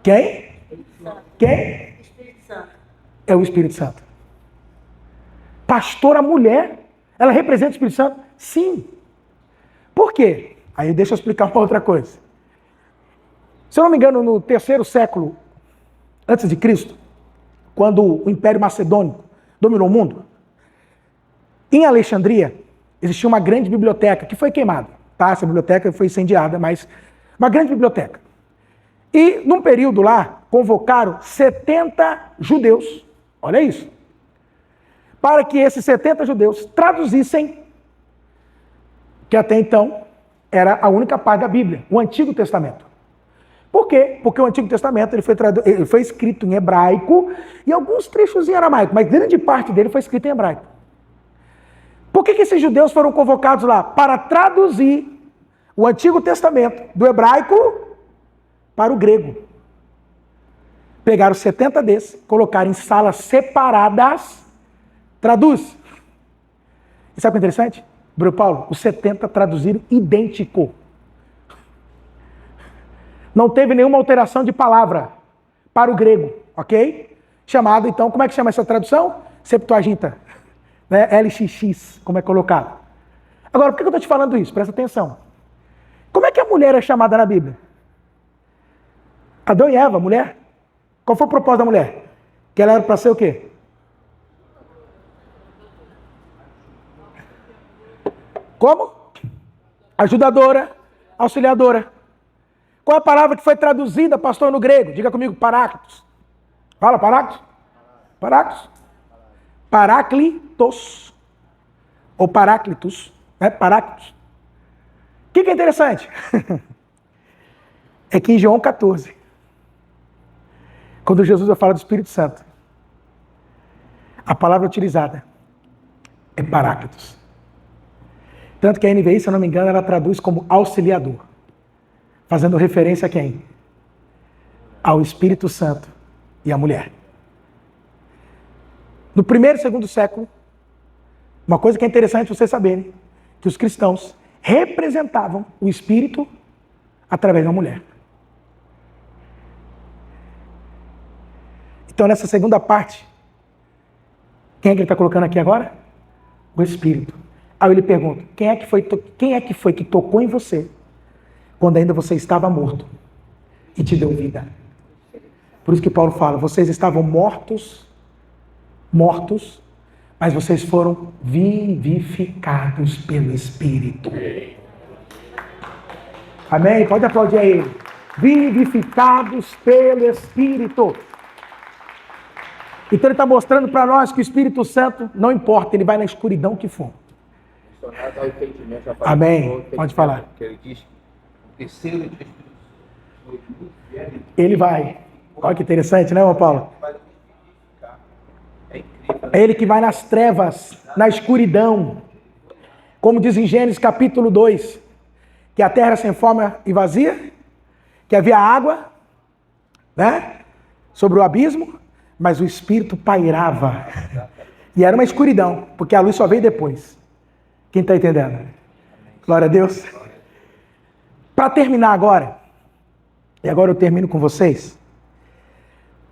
Quem? Quem? Espírito Santo. É o Espírito Santo. pastora mulher, ela representa o Espírito Santo? Sim. Por quê? Aí deixa eu explicar uma outra coisa. Se eu não me engano, no 3º século antes de Cristo, quando o Império Macedônico dominou o mundo, em Alexandria existia uma grande biblioteca que foi queimada. Tá? Essa biblioteca foi incendiada, mas uma grande biblioteca. E num período lá, convocaram 70 judeus, olha isso, para que esses 70 judeus traduzissem, que até então era a única parte da Bíblia, o Antigo Testamento. Por quê? Porque o Antigo Testamento ele foi escrito em hebraico e alguns trechos em aramaico, mas grande parte dele foi escrito em hebraico. Por que esses judeus foram convocados lá? Para traduzir o Antigo Testamento do hebraico para o grego. Pegaram 70 desses, colocaram em salas separadas, traduz. E sabe o que é interessante? Bruno Paulo, os 70 traduziram idêntico. Não teve nenhuma alteração de palavra para o grego, ok? Chamado, então, como é que chama essa tradução? Septuaginta, né? LXX, como é colocado. Agora, por que eu estou te falando isso? Presta atenção. Como é que a mulher é chamada na Bíblia? Adão e Eva, mulher. Qual foi o propósito da mulher? Que ela era para ser o quê? Como? Ajudadora, auxiliadora. Qual é a palavra que foi traduzida, pastor, no grego? Diga comigo, paráclitos. Fala, paráclitos. Paráclitos. Paráclitos. Ou paráclitos. Né? Paráclitos. O que é interessante? É que em João 14, quando Jesus fala do Espírito Santo, a palavra utilizada é paráclitos. Tanto que a NVI, se eu não me engano, ela traduz como auxiliador. Fazendo referência a quem? Ao Espírito Santo e à mulher. No 1º e 2º século, uma coisa que é interessante vocês saberem, que os cristãos representavam o Espírito através da mulher. Então, nessa segunda parte, quem é que ele está colocando aqui agora? O Espírito. Aí ele pergunta, quem é que foi que tocou em você quando ainda você estava morto e te deu vida? Por isso que Paulo fala, vocês estavam mortos, mas vocês foram vivificados pelo Espírito. Amém? Pode aplaudir a ele. Vivificados pelo Espírito. Então ele está mostrando para nós que o Espírito Santo, não importa, ele vai na escuridão que for. Amém? Pode falar. Ele diz que o terceiro de ele vai. Olha que interessante, né, irmão Paulo? É ele que vai nas trevas, na escuridão. Como diz em Gênesis capítulo 2, que a terra sem forma e vazia, que havia água, né, sobre o abismo, mas o Espírito pairava. E era uma escuridão, porque a luz só veio depois. Quem está entendendo? Glória a Deus. Para terminar agora, e agora eu termino com vocês,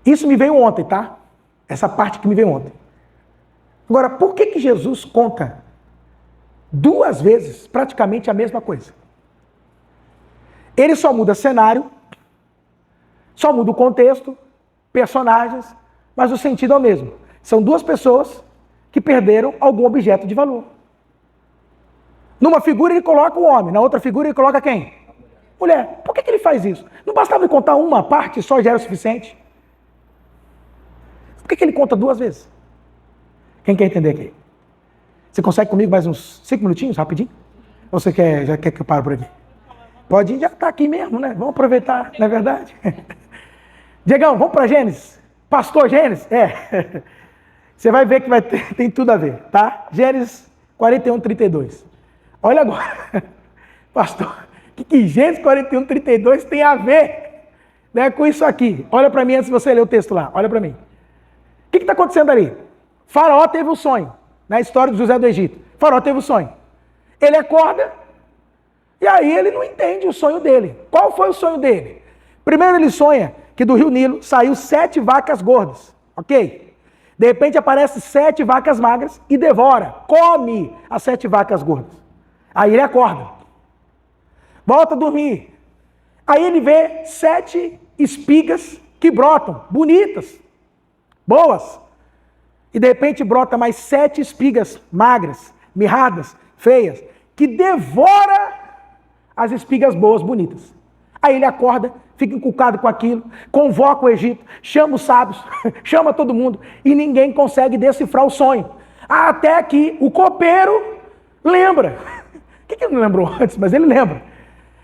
isso me veio ontem, tá? Essa parte que me veio ontem. Agora, por que Jesus conta 2 vezes praticamente a mesma coisa? Ele só muda cenário, só muda o contexto, personagens, mas o sentido é o mesmo. São 2 pessoas que perderam algum objeto de valor. Numa figura ele coloca o homem, na outra figura ele coloca quem? Mulher. Por que ele faz isso? Não bastava ele contar uma parte só já era o suficiente? Por que ele conta 2 vezes? Quem quer entender aqui? Você consegue comigo mais uns 5 minutinhos, rapidinho? Ou você já quer que eu pare por aqui? Pode ir, já está aqui mesmo, né? Vamos aproveitar, não é verdade? Diegão, vamos para Gênesis. Pastor Gênesis? É. Você vai ver que tem tudo a ver, tá? Gênesis 41, 32. Olha agora. Pastor, o que Gênesis 41, 32 tem a ver, né, com isso aqui? Olha para mim antes de você ler o texto lá. Olha para mim. O que está acontecendo ali? Faraó teve um sonho. Na história de José do Egito. Faraó teve um sonho. Ele acorda e aí ele não entende o sonho dele. Qual foi o sonho dele? Primeiro ele sonha que do rio Nilo saiu 7 vacas gordas. Ok? De repente aparecem 7 vacas magras e devora, come as 7 vacas gordas. Aí ele acorda, volta a dormir. Aí ele vê 7 espigas que brotam, bonitas, boas. E de repente brota mais 7 espigas magras, mirradas, feias, que devora as espigas boas, bonitas. Aí ele acorda, fica encucado com aquilo, convoca o Egito, chama os sábios, chama todo mundo, e ninguém consegue decifrar o sonho. Até que o copeiro lembra. O que ele não lembrou antes? Mas ele lembra.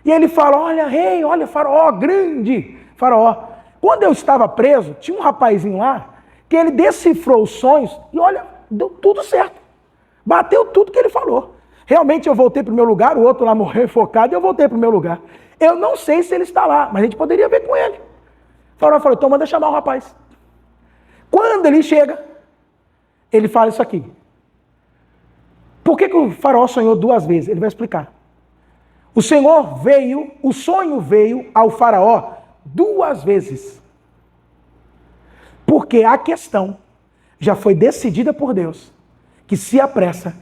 E ele fala, olha rei, olha faraó, grande faraó. Quando eu estava preso, tinha um rapazinho lá, que ele decifrou os sonhos, e olha, deu tudo certo. Bateu tudo que ele falou. Realmente eu voltei para o meu lugar, o outro lá morreu focado, e eu voltei para o meu lugar. Eu não sei se ele está lá, mas a gente poderia ver com ele. O faraó falou, então manda chamar o rapaz. Quando ele chega, ele fala isso aqui. Por que o faraó sonhou 2 vezes? Ele vai explicar. O sonho veio ao faraó 2 vezes. Porque a questão já foi decidida por Deus, que se apressa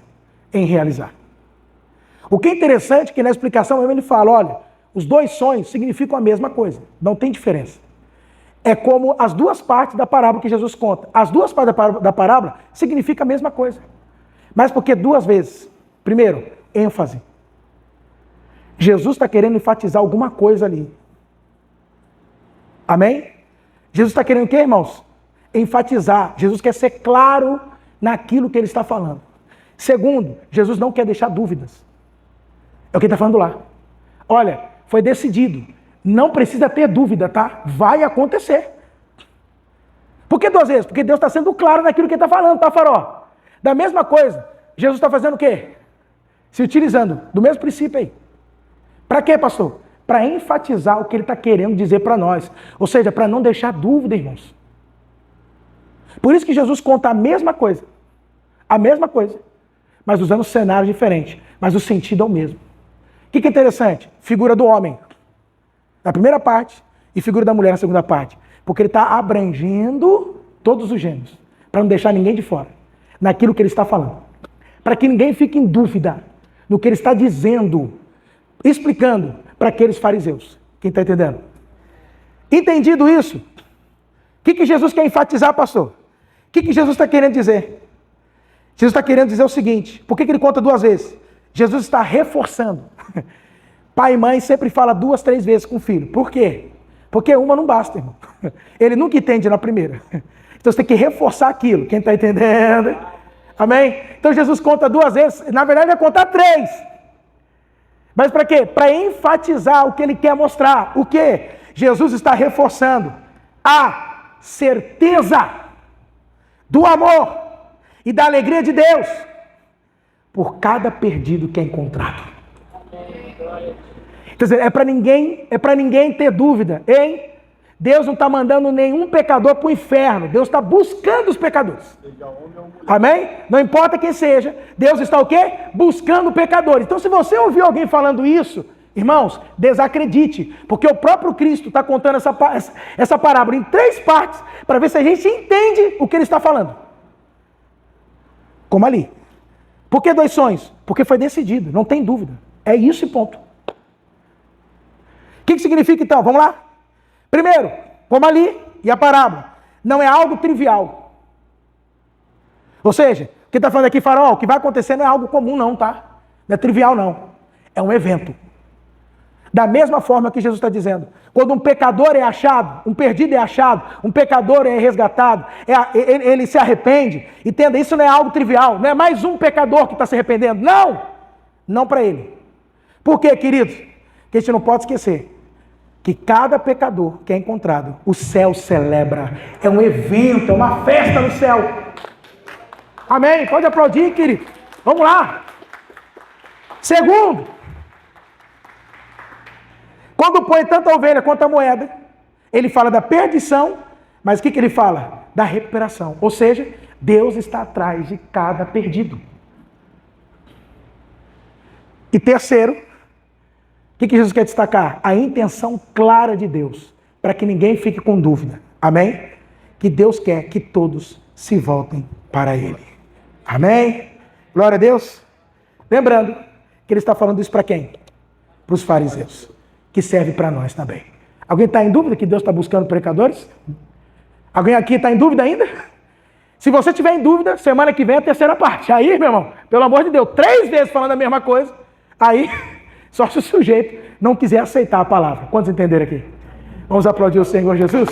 em realizar. O que é interessante é que na explicação mesmo ele fala, olha, os 2 sonhos significam a mesma coisa, não tem diferença. É como as 2 partes da parábola que Jesus conta. As 2 partes da parábola significam a mesma coisa. Mas por que 2 vezes? Primeiro, ênfase. Jesus está querendo enfatizar alguma coisa ali. Amém? Jesus está querendo o quê, irmãos? Enfatizar. Jesus quer ser claro naquilo que ele está falando. Segundo, Jesus não quer deixar dúvidas. É o que ele está falando lá. Olha, foi decidido. Não precisa ter dúvida, tá? Vai acontecer. Por que 2 vezes? Porque Deus está sendo claro naquilo que ele está falando, tá, faraó? Da mesma coisa, Jesus está fazendo o quê? Se utilizando do mesmo princípio aí. Para quê, pastor? Para enfatizar o que ele está querendo dizer para nós. Ou seja, para não deixar dúvida, irmãos. Por isso que Jesus conta a mesma coisa, mas usando cenários diferentes, mas o sentido é o mesmo. O que é interessante? Figura do homem, na primeira parte, e figura da mulher na segunda parte. Porque ele está abrangendo todos os gêneros, para não deixar ninguém de fora, naquilo que ele está falando. Para que ninguém fique em dúvida no que ele está dizendo, explicando para aqueles fariseus. Quem está entendendo? Entendido isso, o que Jesus quer enfatizar, pastor? O que Jesus está querendo dizer? Jesus está querendo dizer o seguinte, por que ele conta 2 vezes? Jesus está reforçando. Pai e mãe sempre fala 2, 3 vezes com o filho. Por quê? Porque uma não basta, irmão. Ele nunca entende na primeira. Então você tem que reforçar aquilo. Quem está entendendo? Amém? Então Jesus conta 2 vezes. Na verdade vai contar 3. Mas para quê? Para enfatizar o que ele quer mostrar. O quê? Jesus está reforçando a certeza do amor e da alegria de Deus por cada perdido que é encontrado. Quer dizer, é para ninguém ter dúvida, hein? Deus não está mandando nenhum pecador para o inferno. Deus está buscando os pecadores. Amém? Não importa quem seja, Deus está o quê? Buscando pecadores. Então, se você ouviu alguém falando isso, irmãos, desacredite, porque o próprio Cristo está contando essa parábola em 3 partes, para ver se a gente entende o que ele está falando. Como ali. Por que 2 sonhos? Porque foi decidido, não tem dúvida. É isso e ponto. O que significa então? Vamos lá? Primeiro, como ali e a parábola, não é algo trivial. Ou seja, o que está falando aqui, faraó, o que vai acontecer não é algo comum não, tá? Não é trivial não. É um evento. Da mesma forma que Jesus está dizendo, quando um pecador é achado, um perdido é achado, um pecador é resgatado, ele se arrepende, entenda, isso não é algo trivial, não é mais um pecador que está se arrependendo, não para ele. Por quê, queridos? Que a gente não pode esquecer que cada pecador que é encontrado, o céu celebra, é um evento, é uma festa no céu. Amém? Pode aplaudir, querido. Vamos lá. Segundo, quando põe tanto a ovelha quanto a moeda, ele fala da perdição, mas o que ele fala? Da recuperação. Ou seja, Deus está atrás de cada perdido. E terceiro, o que Jesus quer destacar? A intenção clara de Deus, para que ninguém fique com dúvida. Amém? Que Deus quer que todos se voltem para Ele. Amém? Glória a Deus. Lembrando que Ele está falando isso para quem? Para os fariseus, que serve para nós também. Alguém está em dúvida que Deus está buscando pecadores? Alguém aqui está em dúvida ainda? Se você tiver em dúvida, semana que vem é a terceira parte. Aí, meu irmão, pelo amor de Deus, 3 vezes falando a mesma coisa, aí, só se o sujeito não quiser aceitar a palavra. Quantos entenderam aqui? Vamos aplaudir o Senhor Jesus?